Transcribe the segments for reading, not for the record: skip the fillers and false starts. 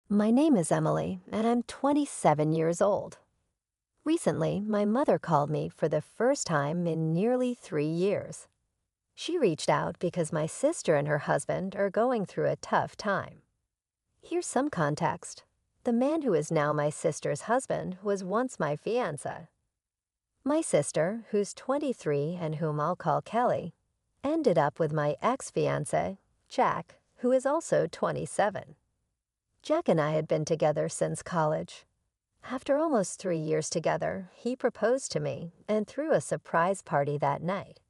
My name is Emily, and I'm 27 years old. Recently, my mother called me for the first time in nearly 3 years. She reached out because my sister and her husband are going through a tough time. Here's some context. The man who is now my sister's husband was once my fiancé. My sister, who's 23 and whom I'll call Kelly, ended up with my ex-fiancé, Jack, who is also 27. Jack and I had been together since college. After almost 3 years together, he proposed to me and threw a surprise party that night.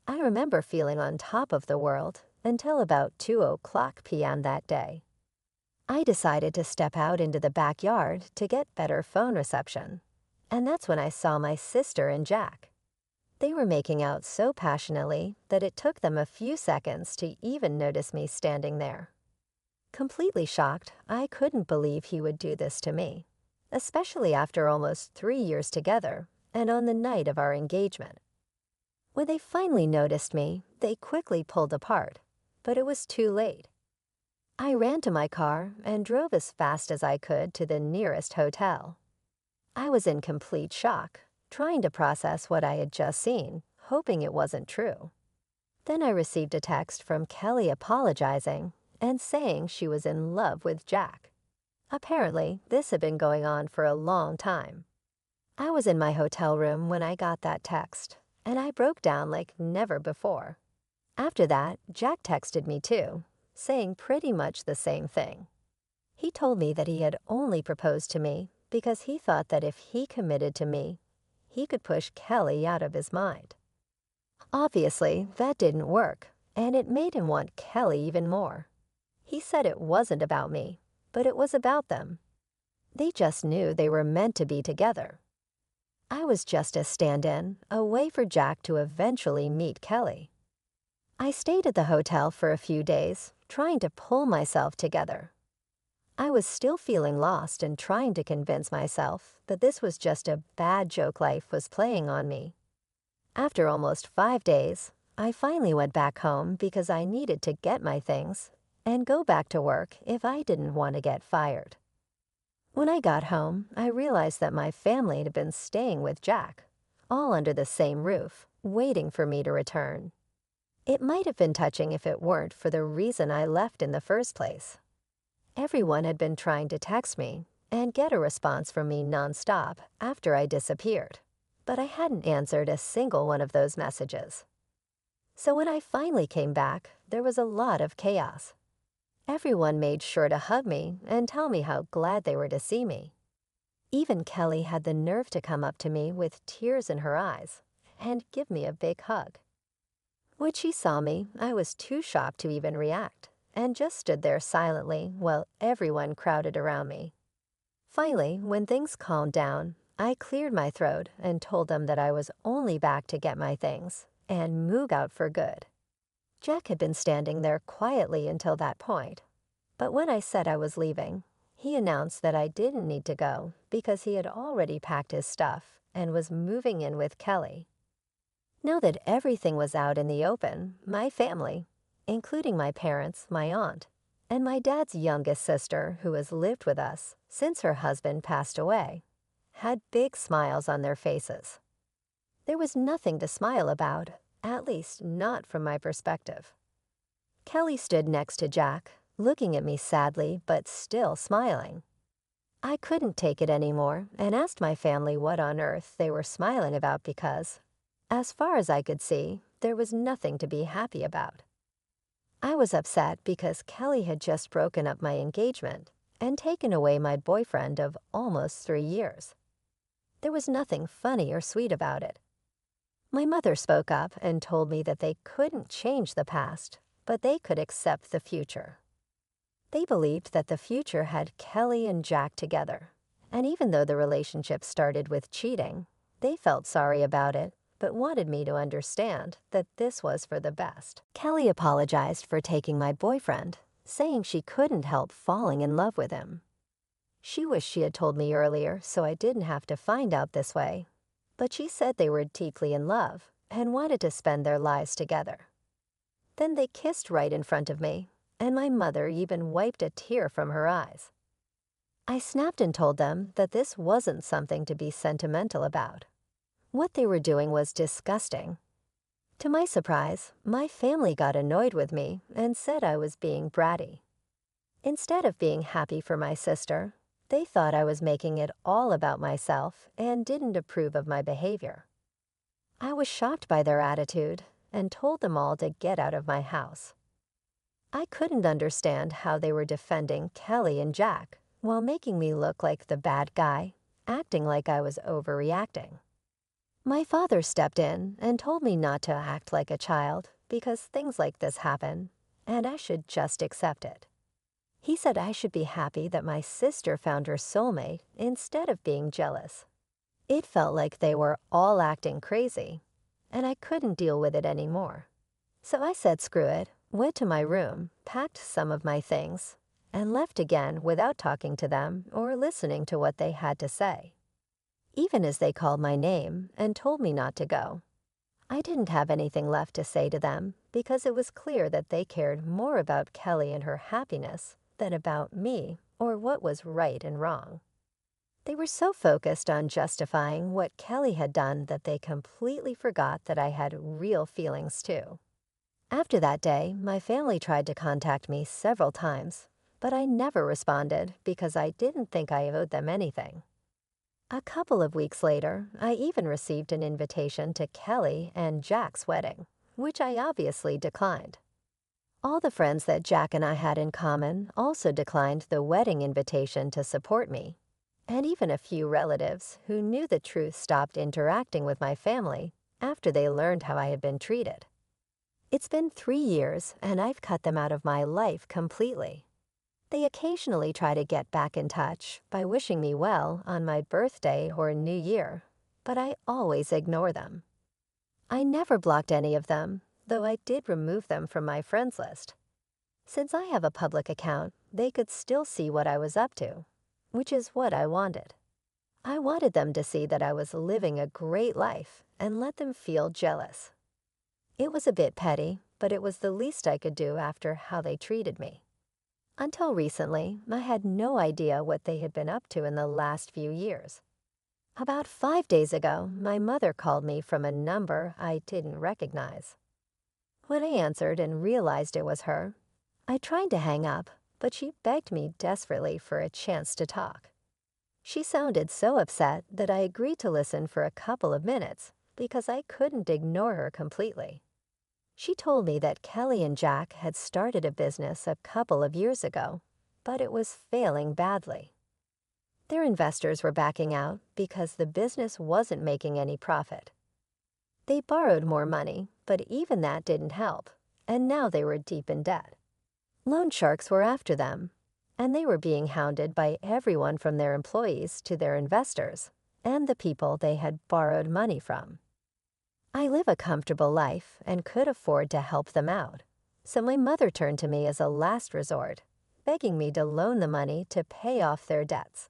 I remember feeling on top of the world until about 2:00 p.m. that day. I decided to step out into the backyard to get better phone reception, and that's when I saw my sister and Jack. They were making out so passionately that it took them a few seconds to even notice me standing there. Completely shocked, I couldn't believe he would do this to me, especially after almost 3 years together and on the night of our engagement. When they finally noticed me, they quickly pulled apart, but it was too late. I ran to my car and drove as fast as I could to the nearest hotel. I was in complete shock, trying to process what I had just seen, hoping it wasn't true. Then I received a text from Kelly apologizing and saying she was in love with Jack. Apparently, this had been going on for a long time. I was in my hotel room when I got that text, and I broke down like never before. After that, Jack texted me too, saying pretty much the same thing. He told me that he had only proposed to me because he thought that if he committed to me, he could push Kelly out of his mind. Obviously, that didn't work, and it made him want Kelly even more. He said it wasn't about me, but it was about them. They just knew they were meant to be together. I was just a stand-in, a way for Jack to eventually meet Kelly. I stayed at the hotel for a few days, trying to pull myself together. I was still feeling lost and trying to convince myself that this was just a bad joke life was playing on me. After almost 5 days, I finally went back home because I needed to get my things and go back to work if I didn't want to get fired. When I got home, I realized that my family had been staying with Jack, all under the same roof, waiting for me to return. It might have been touching if it weren't for the reason I left in the first place. Everyone had been trying to text me and get a response from me nonstop after I disappeared, but I hadn't answered a single one of those messages. So when I finally came back, there was a lot of chaos. Everyone made sure to hug me and tell me how glad they were to see me. Even Kelly had the nerve to come up to me with tears in her eyes and give me a big hug. When she saw me, I was too shocked to even react and just stood there silently while everyone crowded around me. Finally, when things calmed down, I cleared my throat and told them that I was only back to get my things and move out for good. Jack had been standing there quietly until that point, but when I said I was leaving, he announced that I didn't need to go because he had already packed his stuff and was moving in with Kelly. Now that everything was out in the open, my family, including my parents, my aunt, and my dad's youngest sister, who has lived with us since her husband passed away, had big smiles on their faces. There was nothing to smile about, at least not from my perspective. Kelly stood next to Jack, looking at me sadly but still smiling. I couldn't take it anymore and asked my family what on earth they were smiling about because, as far as I could see, there was nothing to be happy about. I was upset because Kelly had just broken up my engagement and taken away my boyfriend of almost 3 years. There was nothing funny or sweet about it. My mother spoke up and told me that they couldn't change the past, but they could accept the future. They believed that the future had Kelly and Jack together, and even though the relationship started with cheating, they felt sorry about it, but wanted me to understand that this was for the best. Kelly apologized for taking my boyfriend, saying she couldn't help falling in love with him. She wished she had told me earlier so I didn't have to find out this way, but she said they were deeply in love and wanted to spend their lives together. Then they kissed right in front of me, and my mother even wiped a tear from her eyes. I snapped and told them that this wasn't something to be sentimental about. What they were doing was disgusting. To my surprise, my family got annoyed with me and said I was being bratty. Instead of being happy for my sister, they thought I was making it all about myself and didn't approve of my behavior. I was shocked by their attitude and told them all to get out of my house. I couldn't understand how they were defending Kelly and Jack while making me look like the bad guy, acting like I was overreacting. My father stepped in and told me not to act like a child because things like this happen, and I should just accept it. He said I should be happy that my sister found her soulmate instead of being jealous. It felt like they were all acting crazy, and I couldn't deal with it anymore. So I said screw it, went to my room, packed some of my things, and left again without talking to them or listening to what they had to say. Even as they called my name and told me not to go, I didn't have anything left to say to them because it was clear that they cared more about Kelly and her happiness than about me or what was right and wrong. They were so focused on justifying what Kelly had done that they completely forgot that I had real feelings too. After that day, my family tried to contact me several times, but I never responded because I didn't think I owed them anything. A couple of weeks later, I even received an invitation to Kelly and Jack's wedding, which I obviously declined. All the friends that Jack and I had in common also declined the wedding invitation to support me, and even a few relatives who knew the truth stopped interacting with my family after they learned how I had been treated. It's been 3 years, and I've cut them out of my life completely. They occasionally try to get back in touch by wishing me well on my birthday or New Year, but I always ignore them. I never blocked any of them, though I did remove them from my friends list. Since I have a public account, they could still see what I was up to, which is what I wanted. I wanted them to see that I was living a great life and let them feel jealous. It was a bit petty, but it was the least I could do after how they treated me. Until recently, I had no idea what they had been up to in the last few years. About 5 days ago, my mother called me from a number I didn't recognize. When I answered and realized it was her, I tried to hang up, but she begged me desperately for a chance to talk. She sounded so upset that I agreed to listen for a couple of minutes because I couldn't ignore her completely. She told me that Kelly and Jack had started a business a couple of years ago, but it was failing badly. Their investors were backing out because the business wasn't making any profit. They borrowed more money, but even that didn't help, and now they were deep in debt. Loan sharks were after them, and they were being hounded by everyone from their employees to their investors and the people they had borrowed money from. I live a comfortable life and could afford to help them out, so my mother turned to me as a last resort, begging me to loan the money to pay off their debts.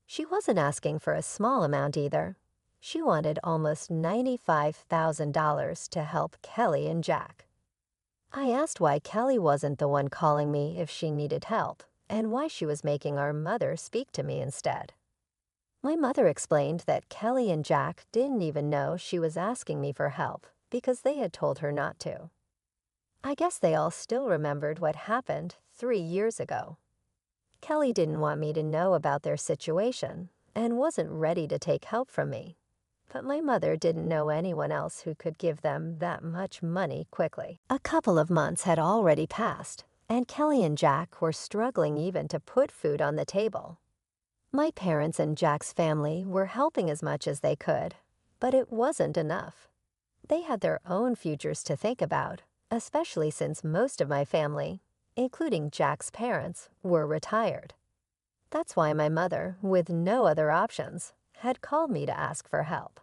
She wasn't asking for a small amount either. She wanted almost $95,000 to help Kelly and Jack. I asked why Kelly wasn't the one calling me if she needed help, and why she was making our mother speak to me instead. My mother explained that Kelly and Jack didn't even know she was asking me for help because they had told her not to. I guess they all still remembered what happened 3 years ago. Kelly didn't want me to know about their situation and wasn't ready to take help from me, but my mother didn't know anyone else who could give them that much money quickly. A couple of months had already passed, and Kelly and Jack were struggling even to put food on the table. My parents and Jack's family were helping as much as they could, but it wasn't enough. They had their own futures to think about, especially since most of my family, including Jack's parents, were retired. That's why my mother, with no other options, had called me to ask for help.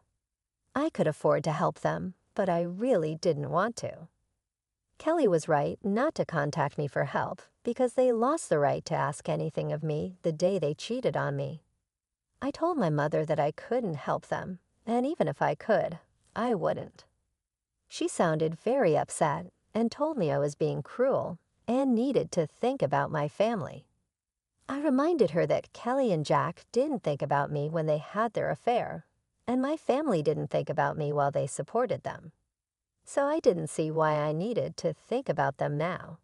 I could afford to help them, but I really didn't want to. Kelly was right not to contact me for help because they lost the right to ask anything of me the day they cheated on me. I told my mother that I couldn't help them, and even if I could, I wouldn't. She sounded very upset and told me I was being cruel and needed to think about my family. I reminded her that Kelly and Jack didn't think about me when they had their affair, and my family didn't think about me while they supported them. So I didn't see why I needed to think about them now.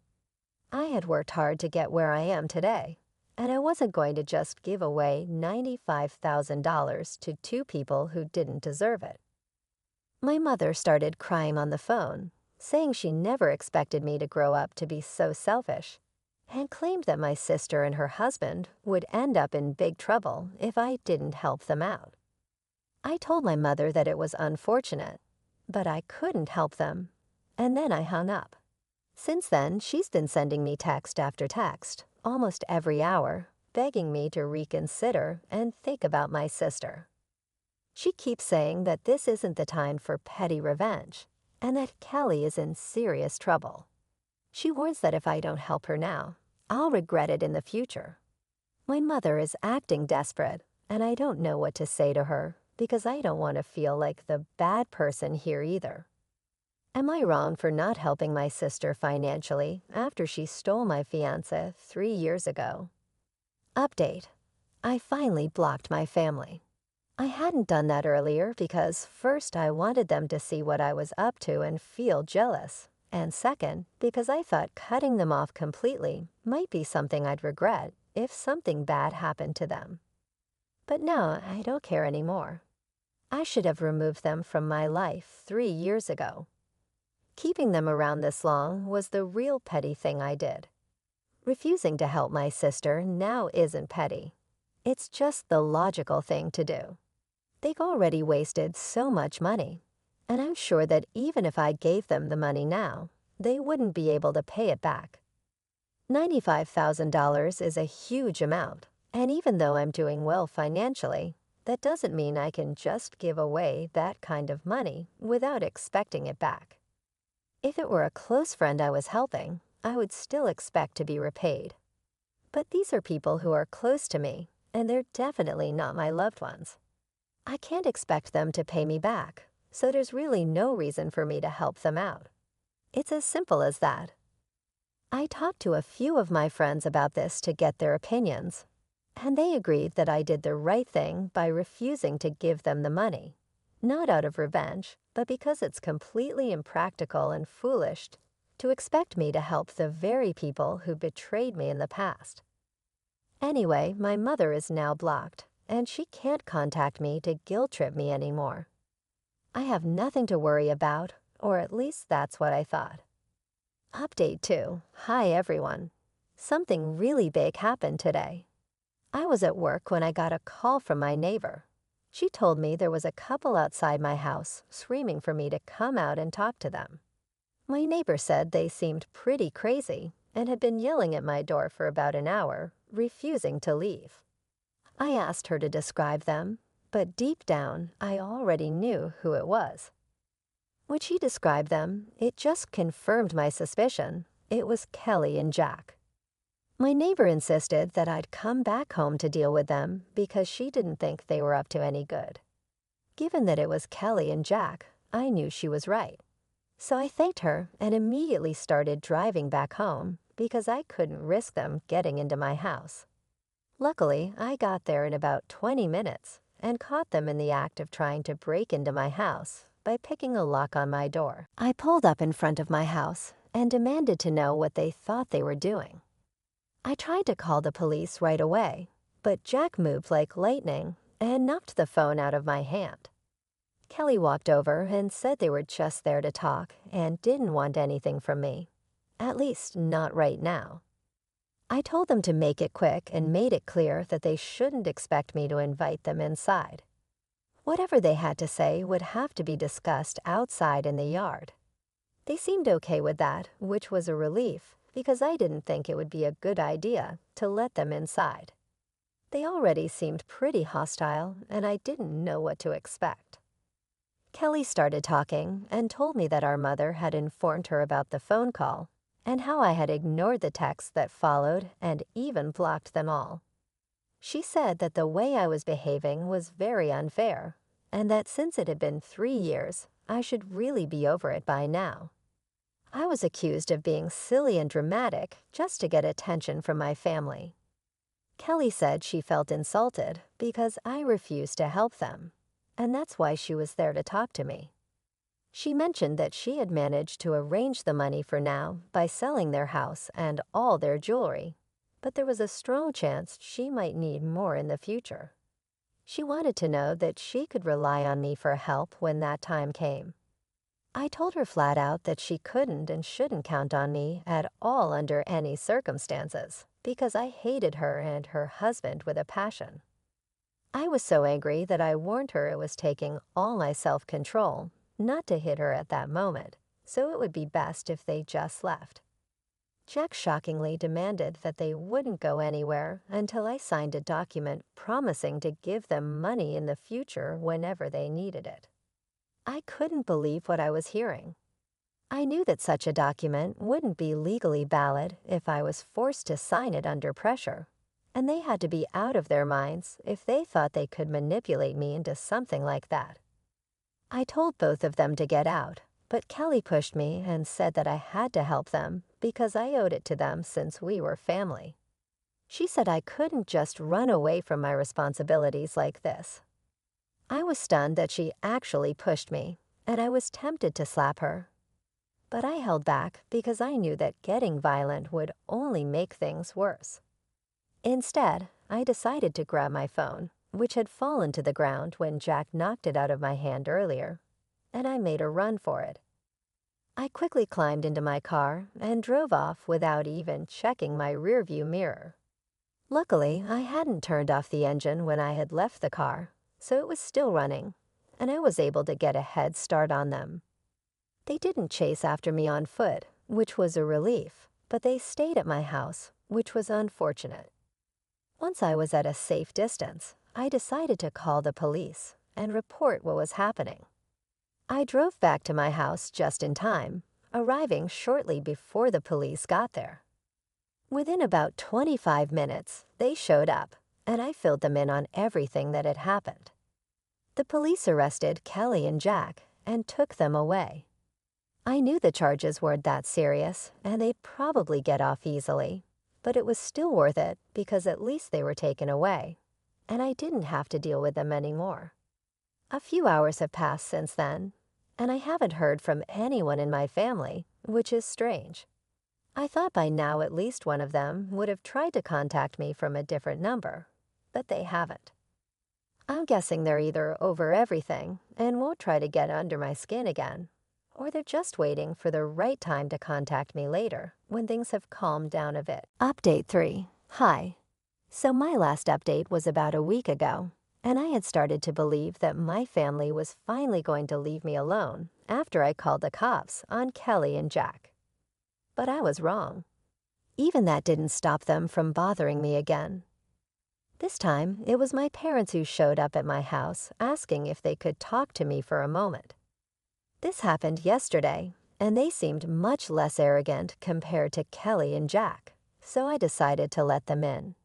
I had worked hard to get where I am today, and I wasn't going to just give away $95,000 to two people who didn't deserve it. My mother started crying on the phone, saying she never expected me to grow up to be so selfish, and claimed that my sister and her husband would end up in big trouble if I didn't help them out. I told my mother that it was unfortunate, but I couldn't help them, and then I hung up. Since then, she's been sending me text after text, almost every hour, begging me to reconsider and think about my sister. She keeps saying that this isn't the time for petty revenge, and that Kelly is in serious trouble. She warns that if I don't help her now, I'll regret it in the future. My mother is acting desperate, and I don't know what to say to her because I don't want to feel like the bad person here either. Am I wrong for not helping my sister financially after she stole my fiancé 3 years ago? Update: I finally blocked my family. I hadn't done that earlier because first I wanted them to see what I was up to and feel jealous, and second, because I thought cutting them off completely might be something I'd regret if something bad happened to them. But now I don't care anymore. I should have removed them from my life 3 years ago. Keeping them around this long was the real petty thing I did. Refusing to help my sister now isn't petty. It's just the logical thing to do. They've already wasted so much money, and I'm sure that even if I gave them the money now, they wouldn't be able to pay it back. $95,000 is a huge amount, and even though I'm doing well financially, that doesn't mean I can just give away that kind of money without expecting it back. If it were a close friend I was helping, I would still expect to be repaid. But these are people who are close to me, and they're definitely not my loved ones. I can't expect them to pay me back, so there's really no reason for me to help them out. It's as simple as that. I talked to a few of my friends about this to get their opinions, and they agreed that I did the right thing by refusing to give them the money, not out of revenge, but because it's completely impractical and foolish to expect me to help the very people who betrayed me in the past. Anyway, my mother is now blocked, and she can't contact me to guilt-trip me anymore. I have nothing to worry about, or at least that's what I thought. Update 2. Hi everyone. Something really big happened today. I was at work when I got a call from my neighbor. She told me there was a couple outside my house screaming for me to come out and talk to them. My neighbor said they seemed pretty crazy and had been yelling at my door for about an hour, refusing to leave. I asked her to describe them, but deep down, I already knew who it was. When she described them, it just confirmed my suspicion. It was Kelly and Jack. My neighbor insisted that I'd come back home to deal with them because she didn't think they were up to any good. Given that it was Kelly and Jack, I knew she was right. So I thanked her and immediately started driving back home because I couldn't risk them getting into my house. Luckily, I got there in about 20 minutes and caught them in the act of trying to break into my house by picking a lock on my door. I pulled up in front of my house and demanded to know what they thought they were doing. I tried to call the police right away, but Jack moved like lightning and knocked the phone out of my hand. Kelly walked over and said they were just there to talk and didn't want anything from me, at least not right now. I told them to make it quick and made it clear that they shouldn't expect me to invite them inside. Whatever they had to say would have to be discussed outside in the yard. They seemed okay with that, which was a relief, because I didn't think it would be a good idea to let them inside. They already seemed pretty hostile, and I didn't know what to expect. Kelly started talking and told me that our mother had informed her about the phone call and how I had ignored the texts that followed and even blocked them all. She said that the way I was behaving was very unfair, and that since it had been 3 years, I should really be over it by now. I was accused of being silly and dramatic just to get attention from my family. Kelly said she felt insulted because I refused to help them, and that's why she was there to talk to me. She mentioned that she had managed to arrange the money for now by selling their house and all their jewelry, but there was a strong chance she might need more in the future. She wanted to know that she could rely on me for help when that time came. I told her flat out that she couldn't and shouldn't count on me at all under any circumstances, because I hated her and her husband with a passion. I was so angry that I warned her it was taking all my self-control not to hit her at that moment, so it would be best if they just left. Jack shockingly demanded that they wouldn't go anywhere until I signed a document promising to give them money in the future whenever they needed it. I couldn't believe what I was hearing. I knew that such a document wouldn't be legally valid if I was forced to sign it under pressure, and they had to be out of their minds if they thought they could manipulate me into something like that. I told both of them to get out, but Kelly pushed me and said that I had to help them because I owed it to them since we were family. She said I couldn't just run away from my responsibilities like this. I was stunned that she actually pushed me, and I was tempted to slap her. But I held back because I knew that getting violent would only make things worse. Instead, I decided to grab my phone, which had fallen to the ground when Jack knocked it out of my hand earlier, and I made a run for it. I quickly climbed into my car and drove off without even checking my rearview mirror. Luckily, I hadn't turned off the engine when I had left the car, so it was still running, and I was able to get a head start on them. They didn't chase after me on foot, which was a relief, but they stayed at my house, which was unfortunate. Once I was at a safe distance, I decided to call the police and report what was happening. I drove back to my house just in time, arriving shortly before the police got there. Within about 25 minutes, they showed up, and I filled them in on everything that had happened. The police arrested Kelly and Jack and took them away. I knew the charges weren't that serious, and they'd probably get off easily, but it was still worth it because at least they were taken away, and I didn't have to deal with them anymore. A few hours have passed since then, and I haven't heard from anyone in my family, which is strange. I thought by now at least one of them would have tried to contact me from a different number, but they haven't. I'm guessing they're either over everything and won't try to get under my skin again, or they're just waiting for the right time to contact me later when things have calmed down a bit. Update 3. Hi. So my last update was about a week ago, and I had started to believe that my family was finally going to leave me alone after I called the cops on Kelly and Jack. But I was wrong. Even that didn't stop them from bothering me again. This time, it was my parents who showed up at my house asking if they could talk to me for a moment. This happened yesterday, and they seemed much less arrogant compared to Kelly and Jack, so I decided to let them in.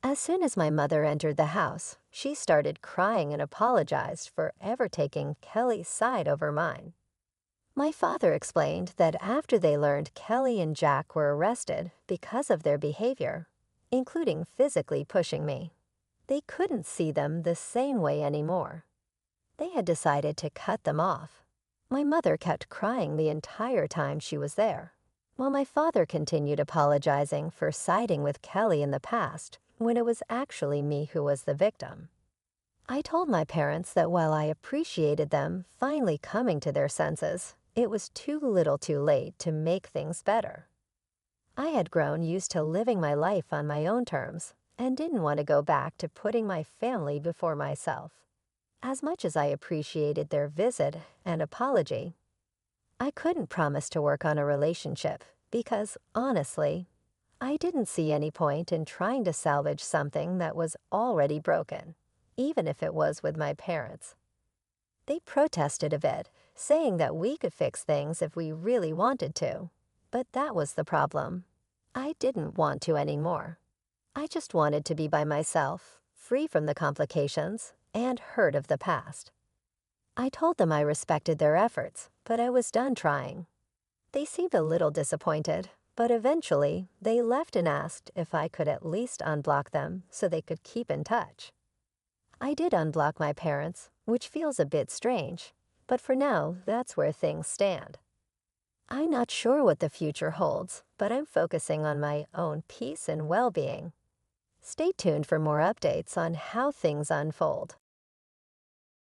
As soon as my mother entered the house, she started crying and apologized for ever taking Kelly's side over mine. My father explained that after they learned Kelly and Jack were arrested because of their behavior, including physically pushing me, they couldn't see them the same way anymore. They had decided to cut them off. My mother kept crying the entire time she was there, while my father continued apologizing for siding with Kelly in the past when it was actually me who was the victim. I told my parents that while I appreciated them finally coming to their senses, it was too little too late to make things better. I had grown used to living my life on my own terms and didn't want to go back to putting my family before myself. As much as I appreciated their visit and apology, I couldn't promise to work on a relationship because, honestly, I didn't see any point in trying to salvage something that was already broken, even if it was with my parents. They protested a bit, saying that we could fix things if we really wanted to, but that was the problem. I didn't want to anymore. I just wanted to be by myself, free from the complications, and hurt of the past. I told them I respected their efforts, but I was done trying. They seemed a little disappointed, but eventually they left and asked if I could at least unblock them so they could keep in touch. I did unblock my parents, which feels a bit strange, but for now, that's where things stand. I'm not sure what the future holds, but I'm focusing on my own peace and well-being. Stay tuned for more updates on how things unfold.